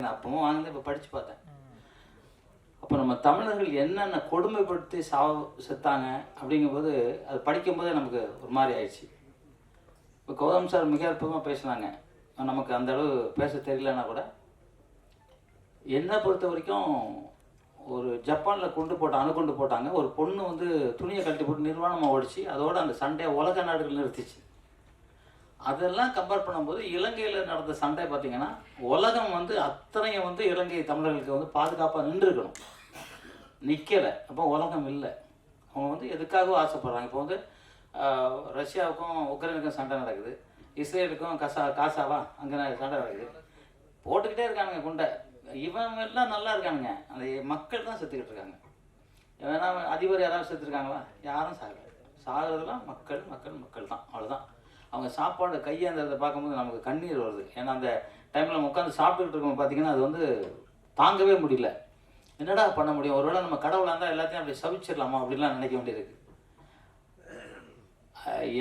அப்பவும் வாங்கி இப்போ படித்து பார்த்தேன். அப்போ நம்ம தமிழர்கள் என்னென்ன கொடுமைப்படுத்தி செத்தாங்க அப்படிங்கும்போது அது படிக்கும்போதே நமக்கு ஒரு மாதிரி ஆயிடுச்சு. இப்போ கௌதம் சார் மிக அற்புதமாக பேசினாங்க. நமக்கு அந்த அளவு பேச தெரியலன்னா கூட என்னை பொறுத்த வரைக்கும் ஒரு ஜப்பானில் அணுகுண்டு போட்டாங்க. ஒரு பொண்ணு வந்து துணியை கழட்டி போட்டு நிர்வாணமாக ஓடிச்சு. அதோடு அந்த சண்டையை உலக நாடுகள் நிறுத்திச்சு. அதெல்லாம் கம்பேர் பண்ணும்போது இலங்கையில் நடந்த சண்டை பார்த்திங்கன்னா உலகம் வந்து அத்தனையும் வந்து இலங்கை தமிழர்களுக்கு வந்து பாதுகாப்பாக நின்றுருக்கணும், நிற்கலை. அப்போ உலகம் இல்லை. அவங்க வந்து எதுக்காகவும் ஆசைப்படுறாங்க. இப்போ வந்து ரஷ்யாவுக்கும் உக்ரைனுக்கும் சண்டை நடக்குது, இஸ்ரேலுக்கும் காசாவா அங்கே சண்டை நடக்குது. போட்டுக்கிட்டே இருக்கானுங்க குண்டை. இவன் எல்லாம் நல்லா இருக்கானுங்க, அந்த மக்கள் தான் செத்துக்கிட்டு இருக்காங்க. ஏன்னா அதிபர் யாராவது செத்துருக்காங்களா? யாரும் சாகிறதுலாம் மக்கள் தான். அவ்வளோதான். அவங்க சாப்பாடு கையாந்ததை பார்க்கும்போது நமக்கு கண்ணீர் வருது. ஏன்னா அந்த டைமில் நம்ம உட்காந்து சாப்பிட்டுக்கிட்டு இருக்கோம் பார்த்திங்கன்னா அது வந்து தாங்கவே முடியல. என்னடா பண்ண முடியும்? ஒருவேளை நம்ம கடவுளாக இருந்தால் எல்லாத்தையும் அப்படி சபிச்சிடலாமா அப்படின்லாம் நினைக்க வேண்டியிருக்கு.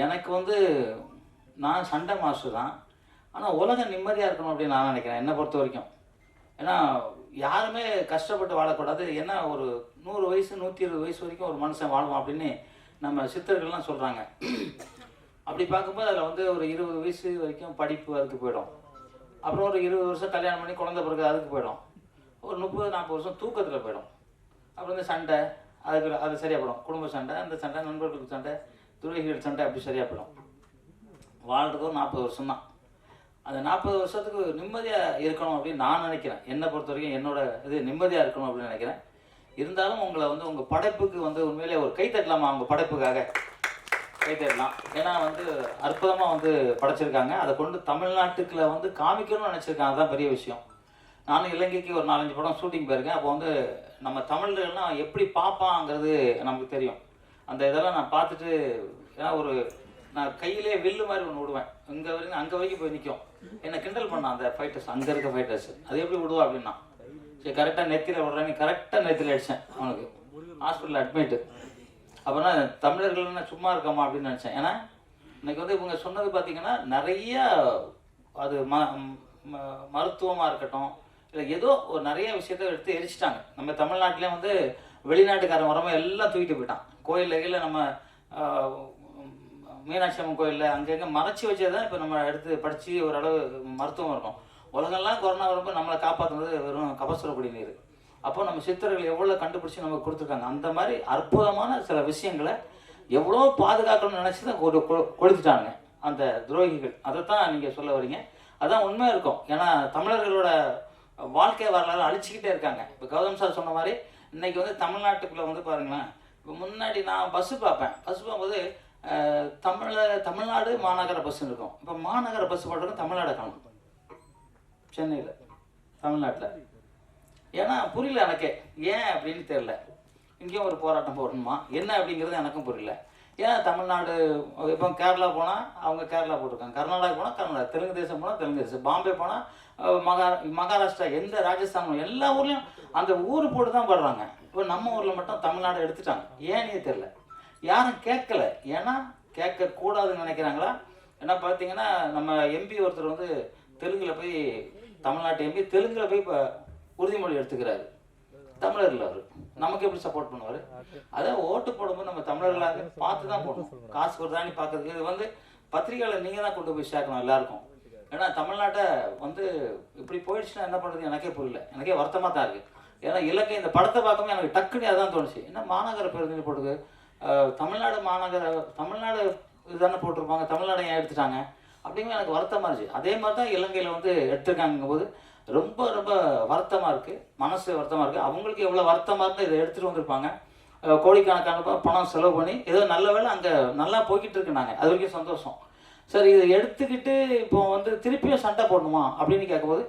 எனக்கு வந்து நான் சண்டை மாஸ்டர் தான், ஆனால் உலகம் நிம்மதியாக இருக்கணும் அப்படின்னு நான் நினைக்கிறேன் என்னை பொறுத்த வரைக்கும். ஏன்னா யாருமே கஷ்டப்பட்டு வாழக்கூடாது. ஏன்னா ஒரு 100 வயசு 120 வயசு வரைக்கும் ஒரு மனுஷன் வாழ்வான் அப்படின்னு நம்ம சித்தர்கள்லாம் சொல்கிறாங்க. அப்படி பார்க்கும்போது அதில் வந்து ஒரு 20 வயசு வரைக்கும் படிப்பு அதுக்கு போயிடும். அப்புறம் ஒரு 20 வருஷம் கல்யாணம் பண்ணி குழந்தை பிறகு அதுக்கு போயிடும். ஒரு 30-40 வருஷம் தூக்கத்தில் போயிடும். அப்புறம் இந்த சண்டை அது சரியாக போயிடும். குடும்ப சண்டை, அந்த சண்டை, நண்பர்களுக்கு சண்டை, துரோகிகள் சண்டை, அப்படி சரியாக போயிடும். வாழ்கிறது ஒரு 40 வருஷம் தான். அந்த 40 வருஷத்துக்கு நிம்மதியாக இருக்கணும் அப்படின்னு நான் நினைக்கிறேன். என்னை பொறுத்த வரைக்கும் என்னோட இது நிம்மதியாக இருக்கணும் அப்படின்னு நினைக்கிறேன். இருந்தாலும் உங்களை வந்து உங்கள் படைப்புக்கு வந்து உண்மையிலே ஒரு கை தட்டலாமா? அவங்க படைப்புக்காக கை தட்டலாம். ஏன்னா வந்து அற்புதமாக வந்து படைச்சிருக்காங்க. அதை கொண்டு தமிழ்நாட்டுக்குள்ள வந்து காமிக்கணும்னு நினச்சிருக்காங்க. அதுதான் பெரிய விஷயம். நானும் இலங்கைக்கு ஒரு 4-5 படம் ஷூட்டிங் போயிருக்கேன். அப்போ வந்து நம்ம தமிழர்கள்லாம் எப்படி பார்ப்பாங்கிறது நமக்கு தெரியும். அந்த இதெல்லாம் நான் பார்த்துட்டு, ஏன்னா நான் கையிலே வில்லு மாதிரி ஒன்று விடுவேன். அங்கே வரைக்கும் போய் நிற்கும். என்னை கிண்டல் பண்ணான் அந்த ஃபைட்டர்ஸ், அங்கே இருக்க ஃபைட்டர்ஸ். அது எப்படி விடுவா அப்படின்னா, சரி கரெக்டாக நெத்தியில் விடுறேன்னு கரெக்டாக நெத்தியில் அடித்தேன். அவனுக்கு ஹாஸ்பிட்டலில் அட்மிட்டு. அப்போனா தமிழர்கள்னா சும்மா இருக்கமா அப்படின்னு நினச்சேன். ஏன்னா இன்றைக்கி வந்து இவங்க சொன்னது பார்த்திங்கன்னா நிறைய அது மருத்துவமாக இருக்கட்டும், இல்லை ஏதோ ஒரு நிறைய விஷயத்த எடுத்து எரிச்சிட்டாங்க. நம்ம தமிழ்நாட்டிலே வந்து வெளிநாட்டுக்காரன் வரமாக எல்லாம் தூக்கிட்டு போயிட்டான். கோயிலில் நம்ம மீனாட்சி அம்மன் கோயிலில் அங்கங்கே மறைச்சி வச்சே தான் இப்போ நம்ம எடுத்து படித்து ஓரளவு மருத்துவம் இருக்கும். உலகெல்லாம் கொரோனா வரும்போது நம்மளை காப்பாற்றுறது வெறும் கபசுர குடிநீர். அப்போ நம்ம சித்தர்கள் எவ்வளோ கண்டுபிடிச்சி நமக்கு கொடுத்துருக்காங்க. அந்த மாதிரி அற்புதமான சில விஷயங்களை எவ்வளோ பாதுகாக்கணும்னு நினச்சி தான் கொடுத்துட்டாங்க அந்த துரோகிகள். அதை தான் நீங்கள் சொல்ல வரீங்க. அதுதான் உண்மையாக இருக்கும். ஏன்னா தமிழர்களோட வாழ்க்கை வரலாறு அழிச்சிக்கிட்டே இருக்காங்க. இப்போ கௌதம் சார் சொன்ன மாதிரி இன்றைக்கி வந்து தமிழ்நாட்டுக்குள்ளே வந்து பாருங்களேன், இப்போ முன்னாடி நான் பஸ்ஸு பார்க்கும்போது தமிழ்நாடு மாநகர பஸ்ஸுன்னு இருக்கும். இப்போ மாநகர பஸ் போட்டிருக்கோம், தமிழ்நாடு காணும் சென்னையில், தமிழ்நாட்டில். ஏன்னா புரியல எனக்கு, ஏன் அப்படின்னு தெரியல. இங்கேயும் ஒரு போராட்டம் போடணுமா என்ன அப்படிங்கிறது எனக்கும் புரியல. ஏன் தமிழ்நாடு இப்போ கேரளா போனால் அவங்க கேரளா போட்டிருக்காங்க, கர்நாடகா போனால் கர்நாடகா, தெலுங்கு தேசம் போனால் தெலுங்கு தேசம், பாம்பே போனால் மகாராஷ்டிரா, எந்த ராஜஸ்தான், எல்லா ஊர்லேயும் அந்த ஊர் போட்டு தான் போடுறாங்க. இப்போ நம்ம ஊரில் மட்டும் தமிழ்நாடு எடுத்துட்டாங்க. ஏன்னே தெரில, யாரும் கேட்கல. ஏன்னா கேட்கக்கூடாதுன்னு நினைக்கிறாங்களா? ஏன்னா பார்த்தீங்கன்னா நம்ம எம்பி ஒருத்தர் வந்து தெலுங்கில் போய், தமிழ்நாட்டு எம்பி தெலுங்கில் போய் இப்போ உறுதிமொழி எடுத்துக்கிறாரு. தமிழர்கள் அவர் நமக்கு எப்படி சப்போர்ட் பண்ணுவார்? அதை ஓட்டு போடும்போது நம்ம தமிழர்களாக பார்த்து தான் போடணும். காசு கொடுத்தாண்டி பார்க்கறதுக்கு இது வந்து பத்திரிகையில் நீங்கள் தான் கொண்டு போய் சேர்க்கணும் எல்லாருக்கும். ஏன்னா தமிழ்நாட்டை வந்து இப்படி போயிடுச்சுன்னா என்ன பண்ணுறது எனக்கே புரியல. எனக்கே வருத்தமாக தான் இருக்குது. ஏன்னா இலக்கை இந்த படத்தை பார்க்கும்போது எனக்கு டக்குன்னு அதான் தோணுச்சு. ஏன்னா மாநகர பேருந்து போட்டுக்கு தமிழ்நாடு இதுதானே போட்டிருப்பாங்க, தமிழ்நாடு ஏன் எடுத்துட்டாங்க அப்படிங்கிற எனக்கு வருத்தமாக இருந்துச்சு. அதே மாதிரி தான் இலங்கையில் வந்து எடுத்துருக்காங்கும் போது ரொம்ப ரொம்ப வருத்தமாக இருக்குது, மனசு வருத்தமாக இருக்குது. அவங்களுக்கு எவ்வளோ வருத்தமாக இருந்தால் இதை எடுத்துகிட்டு வந்திருப்பாங்க. கோடிக்கணக்கான பணம் செலவு பண்ணி ஏதோ நல்ல வேலை அங்கே நல்லா போய்கிட்டு இருக்குனாங்க. அது வரைக்கும் சந்தோஷம். சரி, இதை எடுத்துக்கிட்டு இப்போ வந்து திருப்பியும் சண்டை போடணுமா அப்படின்னு கேட்கும்போது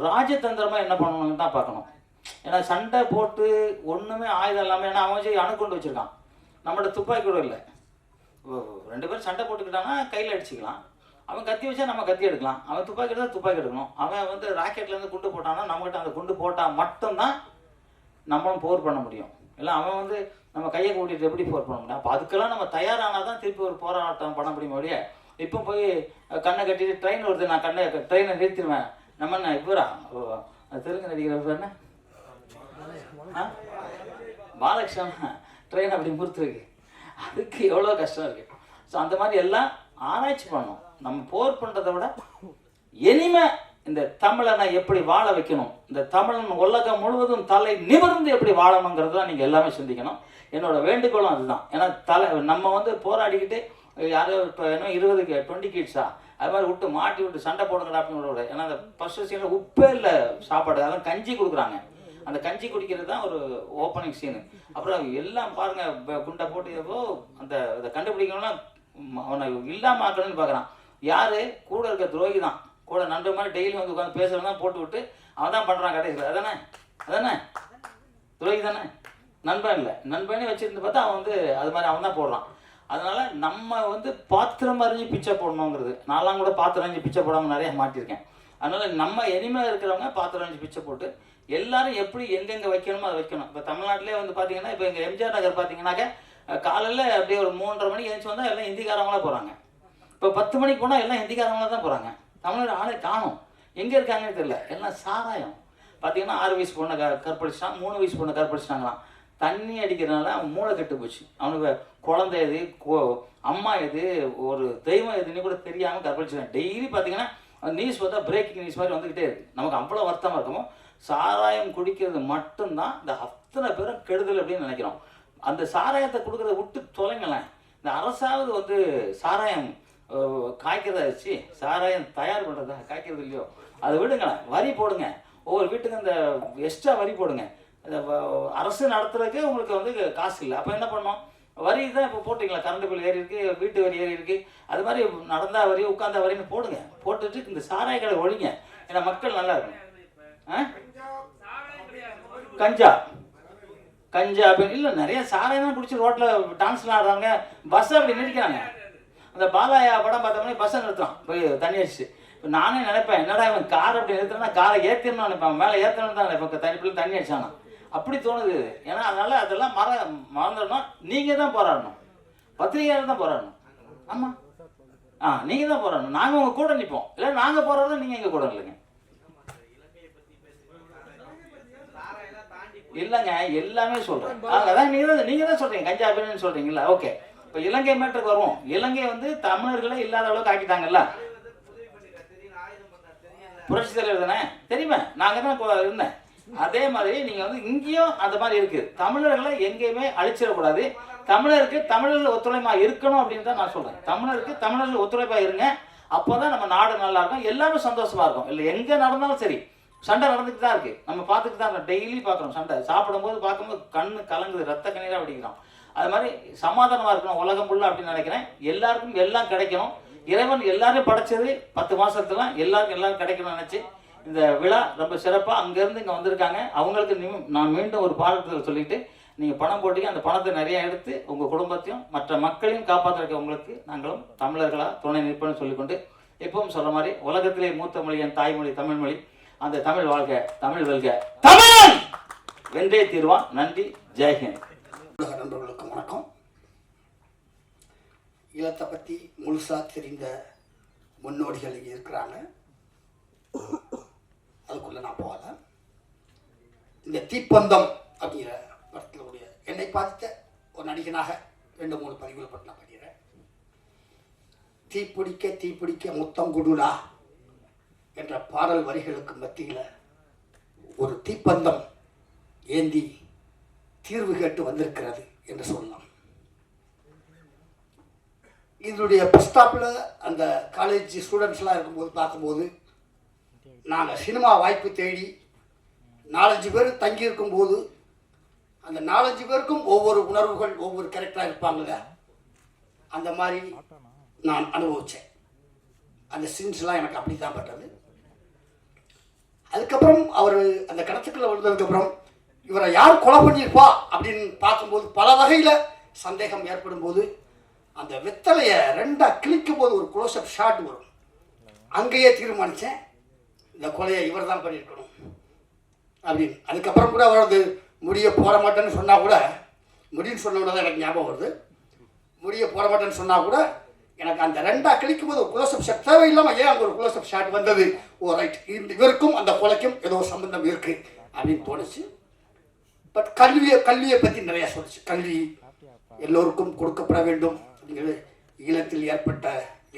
ராஜதந்திரமாக என்ன பண்ணணும்னு தான் பார்க்கணும். ஏன்னா சண்டை போட்டு ஒன்றுமே ஆயுதம் இல்லாமல், ஏன்னா அவன் அணுகுண்டு வச்சுருக்கான், நம்மளோட துப்பாக்கி கூட இல்லை. 2 பேரும் சண்டை போட்டுக்கிட்டான்னா கையில் அடிச்சுக்கலாம். அவன் கத்தி வச்சா நம்ம கத்தி எடுக்கலாம், அவன் துப்பாக்கி எடுத்தால் துப்பாக்கி எடுக்கணும். அவன் வந்து ராக்கெட்லேருந்து குண்டு போட்டான்னா நம்மகிட்ட அந்த குண்டு போட்டால் மட்டும்தான் நம்மளும் போர் பண்ண முடியும். இல்லை அவன் வந்து நம்ம கையை கூட்டிகிட்டு எப்படி போர் பண்ண முடியும்? அப்போ அதுக்கெல்லாம் நம்ம தயாரானால் தான் திருப்பி ஒரு போராட்டம் பண்ண முடியும். வழியே இப்போ போய் கண்ணை கட்டிட்டு ட்ரெயின் வருது, நான் ட்ரெயினை நிறுத்திடுவேன், நம்ம என்ன இவரா தெலுங்கு நடிகர் என்ன பாலகிருஷ்ணன் ட்ரெயின் அப்படி முறுத்துருக்கு, அதுக்கு எவ்வளோ கஷ்டம் இருக்குது. ஸோ அந்த மாதிரி எல்லாம் ஆராய்ச்சி பண்ணணும். நம்ம போர் பண்ணுறதை விட இனிமே இந்த தமிழனை எப்படி வாழ வைக்கணும், இந்த தமிழன் உலகம் முழுவதும் தலை நிமிர்ந்து எப்படி வாழணுங்கிறது தான் நீங்கள் எல்லாமே சிந்திக்கணும். என்னோட வேண்டுகோளும் அதுதான். ஏன்னா நம்ம வந்து போராடிக்கிட்டு யாரோ இப்போ என்ன 20 கிட்ஸா அது மாதிரி விட்டு மாட்டி விட்டு சண்டை போடுங்கடா அப்படின்னு. ஏன்னா அந்த ஃபர்ஸ்ட் சீனில் உப்பே இல்லை சாப்பாடு, அதெல்லாம் கஞ்சி கொடுக்குறாங்க. அந்த கஞ்சி குடிக்கிறது தான் ஒரு ஓப்பனிங் சீனு. அப்புறம் எல்லாம் பாருங்கள் குண்டை போட்டு அந்த இதை கண்டுபிடிக்கணும்னா அவனை இல்லாமல் ஆக்கணும்னு பார்க்குறான். யார் கூட இருக்க துரோகி தான், கூட நண்பர் மாதிரி டெய்லி வந்து உட்காந்து பேசுகிறது தான் போட்டு விட்டு அவன் தான் பண்ணுறான் கடைசியில். அதானே துரோகி தானே, நண்பன் இல்லை. நண்பனே வச்சுருந்து பார்த்தா அவன் வந்து அது மாதிரி அவன் தான் போடுறான். அதனால் நம்ம வந்து பாத்திரம் அறிஞ்சு பிச்சை போடணுங்கிறது. நான்லாம் கூட பாத்திரம் அறிஞ்சு பிச்சை போடாமல் நிறைய மாட்டியிருக்கேன். அதனால் நம்ம இனிமேல் இருக்கிறவங்க பாத்திரம் அறிஞ்சு பிச்சை போட்டு எல்லாரும் எப்படி எங்கெங்கே வைக்கணுமோ அதை வைக்கணும். இப்போ தமிழ்நாட்டிலே வந்து பார்த்தீங்கன்னா, இப்போ எங்கள் எம்ஜிஆர் நகர் பார்த்தீங்கன்னாக்க காலையில் அப்படியே ஒரு 3:30 மணிக்கு எழுந்துச்சு வந்தால் எல்லாம் ஹிந்திக்காரங்களாக போகிறாங்க. இப்போ 10 மணிக்கு போனால் எல்லாம் ஹிந்திக்காரங்களாக தான் போகிறாங்க. தமிழர் ஆளே காணும், எங்கே இருக்காங்கன்னு தெரியல. எல்லாம் சாராயம். பார்த்தீங்கன்னா 6 வயசு பொண்ணை கற்பழிச்சிட்டான், 3 வயசு பொண்ணை கற்பழிச்சிட்டாங்களாம். தண்ணி அடிக்கிறதுனால அவன் மூளை கெட்டு போச்சு. அவனுக்கு குழந்தை எது, அம்மா எது, ஒரு தெய்வம் எதுன்னு கூட தெரியாமல் கற்பழிச்சிட்டான். டெய்லி பார்த்தீங்கன்னா நியூஸ் பார்த்தா பிரேக்கிங் நியூஸ் மாதிரி வந்துக்கிட்டே இருக்குது. நமக்கு அவ்வளோ வருத்தமாக இருக்கணும். சாராயம் குடிக்கிறது மட்டும்தான் இந்த அத்தனை பேரும் கெடுதல் அப்படின்னு நினைக்கிறோம். அந்த சாராயத்தை கொடுக்குறத விட்டு தொலைங்களேன். இந்த அரசாவது வந்து சாராயம் காய்க்கிறதா வச்சு சாராயம் தயார் பண்ணுறதா காய்க்கிறது இல்லையோ அதை விடுங்களேன். வரி போடுங்க, ஒவ்வொரு வீட்டுக்கு அந்த எக்ஸ்ட்ரா வரி போடுங்க. இந்த அரசு நடத்துறதுக்கே உங்களுக்கு வந்து காசு இல்லை. அப்போ என்ன பண்ணோம், வரி தான் இப்போ போட்டிங்களா, கரண்ட் பில் ஏறி இருக்குது, வீட்டு வரி ஏறி இருக்குது. அது மாதிரி நடந்தா வரி உட்காந்தா வரின்னு போடுங்க. போட்டுட்டு இந்த சாராய கடை ஒழிங்க. ஏன்னா மக்கள் நல்லா இருக்கும். கஞ்சா அப்படின்னு இல்லை, நிறைய சாராயம் தான் குடிச்சு ரோட்டில் டான்ஸ்லாம் ஆடுறாங்க, பஸ்ஸை அப்படி நிறுத்திக்கிறாங்க. அந்த பாலாயா படம் பார்த்தோம்னா பஸ்ஸை நிறுத்துறான் போய் தண்ணி அடிச்சு. இப்போ நானே நினைப்பேன், என்னடா இவன் கார் அப்படி நிறுத்துறேன்னா காரை ஏற்றணும்னு நினைப்பேன், மேலே ஏற்றணும்னு தான் நினைப்பேன். தண்ணி தண்ணி அடிச்சானா அப்படி தோணுது. ஏன்னா அதனால அதெல்லாம் மறந்துடணும். நீங்கள் தான் போராடணும், பத்திரிகையாளர் தான் போராடணும். ஆமாம், நீங்கள் தான் போராடணும். நாங்கள் உங்கள் கூட நிற்போம். இல்லை நாங்கள் போராடுறோம், நீங்கள் எங்கள் கூட இல்லைங்க. இல்லைங்க, எல்லாமே சொல்கிறேன். அதான் நீங்கள் தான் சொல்கிறீங்க கஞ்சா அப்படின்னு சொல்கிறீங்களா? ஓகே, இப்போ இலங்கை மேட்டருக்கு வருவோம். இலங்கை வந்து தமிழர்களை இல்லாத அளவுக்கு ஆக்கிட்டாங்கல்ல. புரட்சி தலைவர் தானே தெரியுமா, நாங்கள் தான் இருந்தேன். அதே மாதிரி நீங்கள் வந்து இங்கேயும் அந்த மாதிரி இருக்குது. தமிழர்களை எங்கேயுமே அழிச்சிடக்கூடாது. தமிழருக்கு தமிழர்கள் ஒத்துழைப்பாக இருக்கணும் அப்படின்னு தான் நான் சொல்கிறேன். தமிழருக்கு தமிழர்கள் ஒத்துழைப்பாக இருங்க. அப்போ தான் நம்ம நாடு நல்லா இருக்கும், எல்லாமே சந்தோஷமாக இருக்கும். இல்லை எங்கே நடந்தாலும் சரி சண்டை நடந்துட்டு தான் இருக்குது. நம்ம பார்த்துட்டு தான் இருக்கோம், டெய்லி பார்க்குறோம் சண்டை. சாப்பிடும்போது பார்க்கும்போது கண்ணு கலங்குது, ரத்த கண்ணீராக வடிக்கிறோம். அது மாதிரி சமாதானமாக இருக்கணும் உலகம் ஃபுல்லாக அப்படின்னு நினைக்கிறேன். எல்லாருக்கும் எல்லாம் கிடைக்கணும். இறைவன் எல்லாரையும் படைச்சது 10 மாதத்துல எல்லாருக்கும் கிடைக்கணும்னு நினச்சி இந்த விழா ரொம்ப சிறப்பாக அங்கேருந்து இங்கே வந்திருக்காங்க. அவங்களுக்கு நான் மீண்டும் ஒரு பாடத்தில் சொல்லிட்டு, நீங்கள் பணம் போட்டீங்க, அந்த பணத்தை நிறையா எடுத்து உங்கள் குடும்பத்தையும் மற்ற மக்களையும் காப்பாற்றுறதுக்கு உங்களுக்கு நாங்களும் தமிழர்களாக துணை நிற்போம்னு சொல்லிக்கொண்டு, எப்பவும் சொல்கிற மாதிரி உலகத்திலே மூத்த மொழி என் தாய்மொழி தமிழ்மொழி. அந்த தமிழ் வாழ்க, தமிழ் வெல்க, தமிழன் வென்றே தீர்வான். நன்றி, ஜெய்ஹிந்த். உலக நண்பர்களுக்கு வணக்கம். ஈழத்தை பற்றி முழுசாக தெரிந்த முன்னோடிகள் இங்கே இருக்கிறாங்க, அதுக்குள்ளே நான் போகல. இந்த தீப்பந்தம் அப்படிங்கிற படத்தினுடைய என்னை பார்த்த ஒரு நடிகனாக 2-3 பதிவுகள் பற்றி நான் படிக்கிறேன். தீப்பிடிக்க தீப்பிடிக்க முத்தம் குடுடா என்ற பாடல் வரிகளுக்கு மத்தியில் ஒரு தீப்பந்தம் ஏந்தி தீர்வு கேட்டு வந்திருக்கிறது என்று சொல்லலாம். இதனுடைய பஸ் ஸ்டாப்பில் அந்த காலேஜ் ஸ்டூடெண்ட்ஸ்லாம் இருக்கும்போது பார்க்கும்போது, நாங்கள் சினிமா வாய்ப்பு தேடி 4-5 பேர் தங்கி இருக்கும்போது அந்த 4-5 பேருக்கும் ஒவ்வொரு உணர்வுகள், ஒவ்வொரு கேரக்டராக இருப்பாங்க. அந்த மாதிரி நான் அனுபவித்தேன். அந்த சீன்ஸ்லாம் எனக்கு அப்படி தான் பட்டது. அதுக்கப்புறம் அவர் அந்த கடத்துக்குள்ளே விழுந்ததுக்கப்புறம் இவரை யார் கொலை பண்ணியிருப்பா அப்படின்னு பார்க்கும்போது பல வகையில் சந்தேகம் ஏற்படும் போது, அந்த வெத்தலையை 2ஆக கிழிக்கும் போது ஒரு க்ளோஸ்அப் ஷாட் வரும். அங்கேயே தீர்மானித்தேன், இந்த கொலையை இவர் தான் பண்ணியிருக்கணும் அப்படின்னு. அதுக்கப்புறம் கூட அவர் முடிய போட மாட்டேன்னு சொன்னால் கூட, முடின்னு சொன்ன தான் எனக்கு ஞாபகம் வருது. முடிய போட மாட்டேன்னு சொன்னால் கூட எனக்கு அந்த ரெண்டாக கிழிக்கும் போது ஒரு குளோசப் ஷாட் தேவையில்லாமல் ஏன் அங்கே ஒரு குளோசப் ஷாட் வந்தது, ஓ ரைட், இவருக்கும் அந்த கொலைக்கும் ஏதோ சம்பந்தம் இருக்குது அப்படின்னு தோணுச்சு. பட் கல்வியை பற்றி நிறையா சொல்லிச்சு. கல்வி எல்லோருக்கும் கொடுக்கப்பட வேண்டும் அப்படிங்கிறது ஈழத்தில் ஏற்பட்ட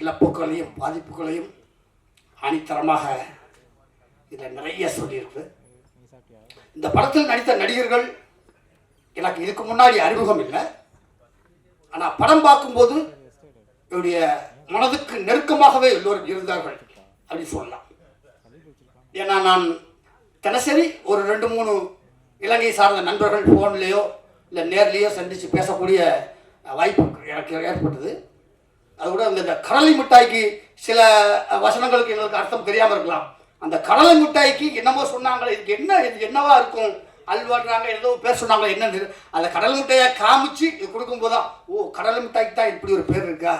இழப்புகளையும் பாதிப்புகளையும் ஆணித்தரமாக இதில் நிறைய சொல்லியிருக்கு. இந்த படத்தில் நடித்த நடிகர்கள் எனக்கு இதுக்கு முன்னாடி அறிமுகம் இல்லை. ஆனால் படம் பார்க்கும்போது என்னுடைய மனதுக்கு நெருக்கமாகவே எல்லோரும் இருந்தார்கள் அப்படின்னு சொல்லலாம். ஏன்னா நான் தினசரி ஒரு 2-3 இலங்கை சார்ந்த நண்பர்கள் ஃபோன்லேயோ இல்லை நேர்லேயோ சந்தித்து பேசக்கூடிய வாய்ப்பு எனக்கு ஏற்பட்டது. அது கூட இந்த கடலை மிட்டாய்க்கு சில வசனங்களுக்கு எங்களுக்கு அர்த்தம் தெரியாமல் இருக்கலாம். அந்த கடலை மிட்டாய்க்கு என்னமோ சொன்னாங்களே, இது என்னவா இருக்கும், அல்வாடுறாங்க, ஏதோ பேர் சொன்னாங்க, என்னன்னு அந்த கடலை மிட்டாயை காமிச்சு இது கொடுக்கும்போது தான், ஓ கடலை மிட்டாய்க்கு தான் இப்படி ஒரு பேர் இருக்கா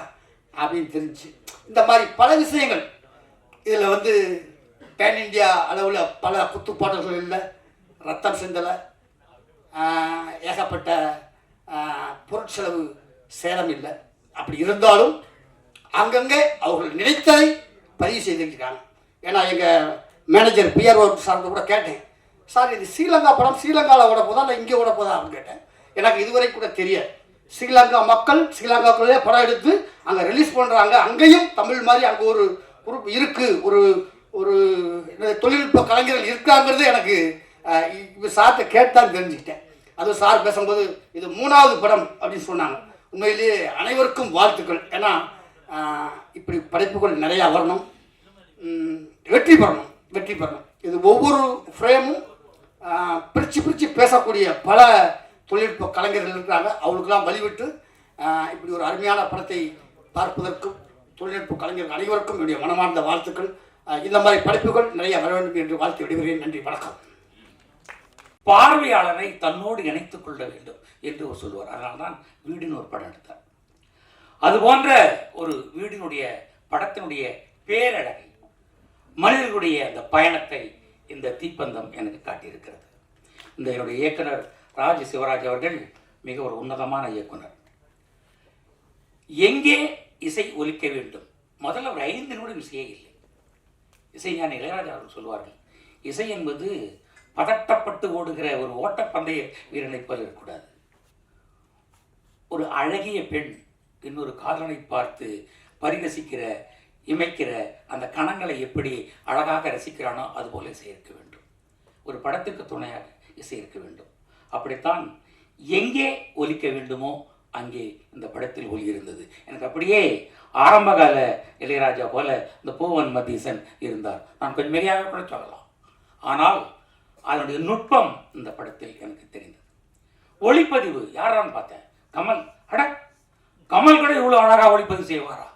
அப்படின்னு தெரிஞ்சு. இந்த மாதிரி பல விஷயங்கள் இதில் வந்து பேன் இந்தியா அளவில் பல குத்துப்பாடல்கள் இல்லை, ரத்தம் சிந்தலை, ஏகப்பட்ட பொருட்செலவு சேலம் இல்லை. அப்படி இருந்தாலும் அங்கங்கே அவர்கள் நினைத்ததை பதிவு செய்திருக்கிறாங்க. ஏன்னா எங்கள் மேனேஜர் பிஆர்ஓ சார்ந்து கூட கேட்டேன், சார் இது ஸ்ரீலங்கா படம் ஸ்ரீலங்காவில் ஓட போதா இல்லை இங்கே ஓட போதா அப்படின்னு கேட்டேன். எனக்கு இதுவரை கூட தெரியாது. ஸ்ரீலங்கா மக்கள் ஸ்ரீலங்காக்குள்ளே படம் எடுத்து அங்கே ரிலீஸ் பண்ணுறாங்க. அங்கேயும் தமிழ் மாதிரி அங்கே ஒரு குரூப் இருக்குது, ஒரு ஒரு தொழில்நுட்ப கலைஞர்கள் இருக்காங்கிறது எனக்கு சார்கிட்ட கேட்டான்னு தெரிஞ்சுக்கிட்டேன். அதுவும் சார் பேசும்போது இது 3வது படம் அப்படின்னு சொன்னாங்க. உண்மையிலேயே அனைவருக்கும் வாழ்த்துக்கள். ஏன்னா இப்படி படைப்புகள் நிறையா வரணும், வெற்றி பெறணும். இது ஒவ்வொரு ஃப்ரேமும் பிரித்து பேசக்கூடிய பல தொழில்நுட்ப கலைஞர்கள் இருக்கிறாங்க. அவங்களுக்கெல்லாம் வழிவிட்டு இப்படி ஒரு அருமையான படத்தை பார்ப்பதற்கும் தொழில்நுட்ப கலைஞர்கள் அனைவருக்கும் என்னுடைய மனமார்ந்த வாழ்த்துக்கள். இந்த மாதிரி படைப்புகள் நிறைய வர வேண்டும் என்று வாழ்த்து விடுகிறேன். நன்றி, வணக்கம். பார்வையாளரை தன்னோடு இணைத்துக் கொள்ள வேண்டும் என்று சொல்லுவார். அதனால தான் வீடுன்னு ஒரு படம் எடுத்தார். அது போன்ற ஒரு வீடினுடைய படத்தினுடைய பேரழகை, மனிதர்களுடைய அந்த பயணத்தை இந்த தீப்பந்தம் எனக்கு காட்டியிருக்கிறது. இந்த என்னுடைய இயக்குனர் ராஜ் சிவராஜ் அவர்கள் மிக ஒரு உன்னதமான இயக்குனர். எங்கே இசை ஒலிக்க வேண்டும், முதல்ல ஒரு 5 நிமிடம் இசையே இல்லை. இசைஞானி இளையராஜா அவர்கள் சொல்வார்கள், இசை என்பது பதட்டப்பட்டு ஓடுகிற ஒரு ஓட்டப்பந்தய வீரனை போல இருக்கக்கூடாது. ஒரு அழகிய பெண் இன்னொரு காதலனை பார்த்து பரிரசிக்கிற, இமைக்கிற அந்த கணங்களை எப்படி அழகாக ரசிக்கிறானோ அதுபோல இசை இருக்க வேண்டும். ஒரு படத்துக்கு துணையாக இசை இருக்க வேண்டும். அப்படித்தான் எங்கே ஒலிக்க வேண்டுமோ அங்கே இந்த படத்தில் ஒலி இருந்தது. எனக்கு அப்படியே ஆரம்பகால இளையராஜா போல இந்த பூவன் மதீசன் இருந்தார். நான் கொஞ்சம் மிகையாக கூட சொல்லலாம். ஆனால் அதனுடைய நுட்பம் இந்த படத்தில் எனக்கு தெரிந்தது. ஒளிப்பதிவு யாரான்னு பார்த்தேன், கமல். கமல் கூட இவ்வளோ அழகாக ஒளிப்பதிவு செய்வாரா?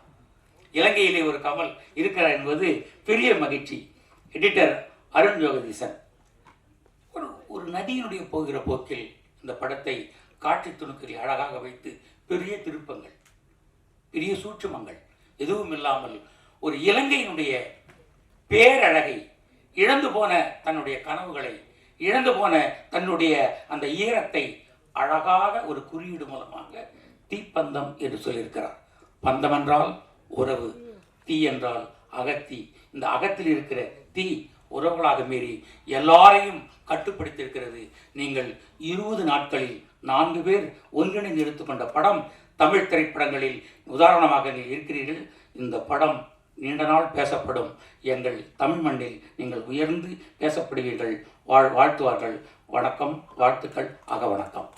இலங்கையிலே ஒரு கமல் இருக்கிறார் என்பது பெரிய மகிழ்ச்சி. எடிட்டர் அருண் ஜோகதீசன் ஒரு நதியினுடைய போகிற போக்கில் இந்த படத்தை காட்சி துணுக்கில் அழகாக வைத்து பெரிய திருப்பங்கள், பெரிய சூட்சுமங்கள் எதுவும் இல்லாமல் ஒரு இலங்கையினுடைய பேரழகை, இழந்து போன தன்னுடைய கனவுகளை, இழந்து போன தன்னுடைய அந்த ஈரத்தை அழகாக ஒரு குறியீடு மூலமாக தீப்பந்தம் என்று சொல்லியிருக்கிறார். பந்தம் என்றால் உறவு, தீ என்றால் அகத்தி. இந்த அகத்தில் இருக்கிற தீ உறவுகளாக மீறி எல்லாரையும் கட்டுப்படுத்தியிருக்கிறது. நீங்கள் 20 நாட்களில் 4 பேர் ஒன்றிணைந்து எடுத்துக்கொண்ட படம் தமிழ் திரைப்படங்களில் உதாரணமாக நீங்கள் இருக்கிறீர்கள். இந்த படம் நீண்ட நாள் பேசப்படும். எங்கள் தமிழ் மண்ணில் நீங்கள் உயர்ந்து பேசப்படுவீர்கள். வாழ்த்துவார்கள். வணக்கம், வாழ்த்துக்கள், வணக்கம்.